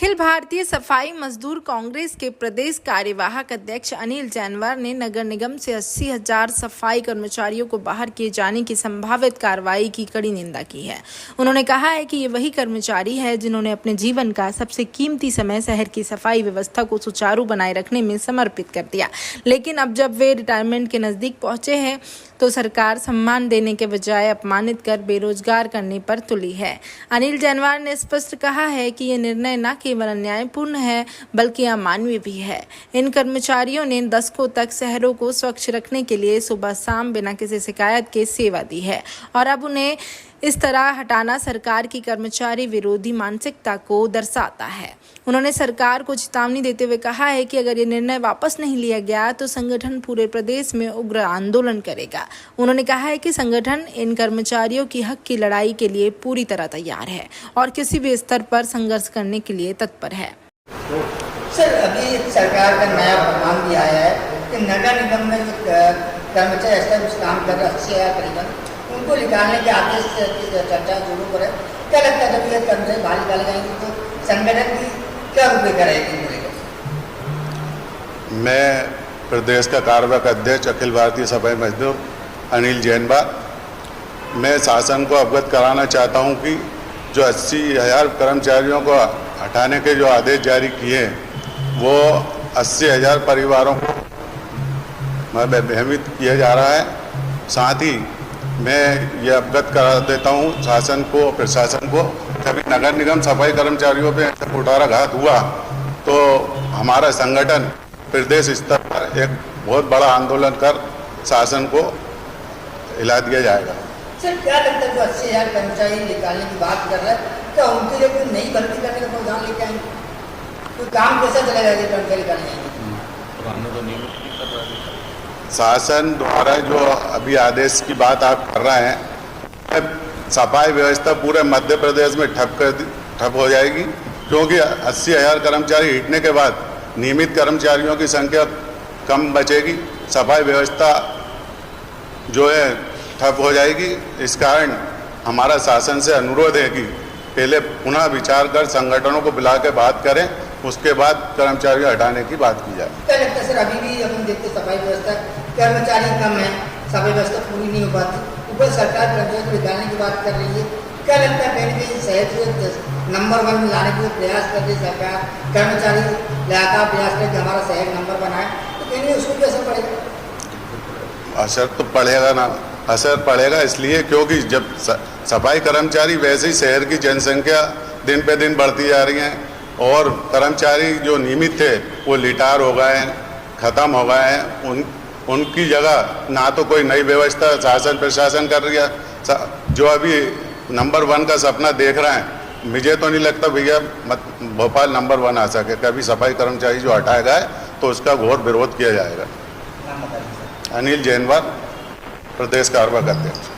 अखिल भारतीय सफाई मजदूर कांग्रेस के प्रदेश कार्यवाहक अध्यक्ष अनिल जैनवार ने नगर निगम से 80,000 सफाई कर्मचारियों को बाहर किए जाने की संभावित कार्रवाई की कड़ी निंदा की है। उन्होंने कहा है कि ये वही कर्मचारी है जिन्होंने अपने जीवन का सबसे कीमती समय शहर की सफाई व्यवस्था को सुचारू बनाए रखने में समर्पित कर दिया, लेकिन अब जब वे रिटायरमेंट के नजदीक पहुंचे हैं तो सरकार सम्मान देने के बजाय अपमानित कर बेरोजगार करने पर तुली है। अनिल जैनवार ने स्पष्ट कहा है कि ये निर्णय न केवल अन्यायपूर्ण है बल्कि अमानवीय भी है। इन कर्मचारियों ने दशकों तक शहरों को स्वच्छ रखने के लिए सुबह शाम बिना किसी शिकायत के सेवा दी है और अब उन्हें इस तरह हटाना सरकार की कर्मचारी विरोधी मानसिकता को दर्शाता है। उन्होंने सरकार को चेतावनी देते हुए कहा है कि अगर ये निर्णय वापस नहीं लिया गया तो संगठन पूरे प्रदेश में उग्र आंदोलन करेगा। उन्होंने कहा है कि संगठन इन कर्मचारियों की हक की लड़ाई के लिए पूरी तरह तैयार है और किसी भी स्तर पर संघर्ष करने के लिए तत्पर है। सर, अभी सरकार का नया फरमान भी आया है कि नगर निगम में जो कर्मचारी ऐसा कुछ काम कर रहे हैं करीबन उनको निकालने के आदेश की चर्चा शुरू करे। क्या लगता है जब ये कर्मचारी बाहर निकाले जाएंगे तो संगठन की क्या रूपरेखा रहेगी? मैं प्रदेश का कार्यवाहक अध्यक्ष अखिल भारतीय सफाई मजदूर अनिल जैनवार, मैं शासन को अवगत कराना चाहता हूं कि जो 80,000 कर्मचारियों को हटाने के जो आदेश जारी किए वो 80,000 परिवारों को भ्रमित किया जा रहा है। साथ ही मैं ये अवगत करा देता हूँ शासन को, प्रशासन को, कभी नगर निगम सफाई कर्मचारियों पे कुठाराघात हुआ तो हमारा संगठन प्रदेश स्तर पर एक बहुत बड़ा आंदोलन कर शासन को हिला दिया जाएगा। सर, क्या लगता है जो 80,000 कर्मचारी निकालने की बात कर रहे हैं क्या उनके लिए कोई नई भर्ती करने का प्रावधान लेके आएंगे? तो काम कैसा चलेगा ये कर्मचारी निकालने? शासन द्वारा जो अभी आदेश की बात आप कर रहे हैं, सफाई व्यवस्था पूरे मध्य प्रदेश में ठप हो जाएगी, क्योंकि 80,000 कर्मचारी हटने के बाद नियमित कर्मचारियों की संख्या कम बचेगी, सफाई व्यवस्था जो है ठप हो जाएगी। इस कारण हमारा शासन से अनुरोध है कि पहले पुनः विचार कर संगठनों को बुला के बात करें, उसके बाद कर्मचारी हटाने की बात की जाए। क्या लगता है सर, अभी भी अपन देखते सफाई व्यवस्था कर्मचारी कम है, सफाई व्यवस्था पूरी नहीं हो पाती, ऊपर सरकार कर्मचारी को निकालने की बात कर रही है। क्या लगता है कहीं कहीं शहर को नंबर 1 में लाने के लिए प्रयास कर रही सरकार, कर्मचारी लगातार प्रयास करके हमारा शहर नंबर 1 आए, तो कहीं उसको भी असर पड़ेगा? असर तो पड़ेगा ना, असर पड़ेगा इसलिए क्योंकि जब सफाई कर्मचारी वैसे ही शहर की जनसंख्या दिन पे दिन बढ़ती जा रही है और कर्मचारी जो नियमित थे वो रिटायर हो गए हैं, ख़त्म हो गए हैं। उनकी जगह ना तो कोई नई व्यवस्था शासन प्रशासन कर रही है। जो अभी नंबर 1 का सपना देख रहे हैं, मुझे तो नहीं लगता भैया भोपाल नंबर 1 आ सके। कभी सफाई कर्मचारी जो हटाया गया तो उसका घोर विरोध किया जाएगा। अनिल जैनवार, प्रदेश कार्यवाहक अध्यक्ष।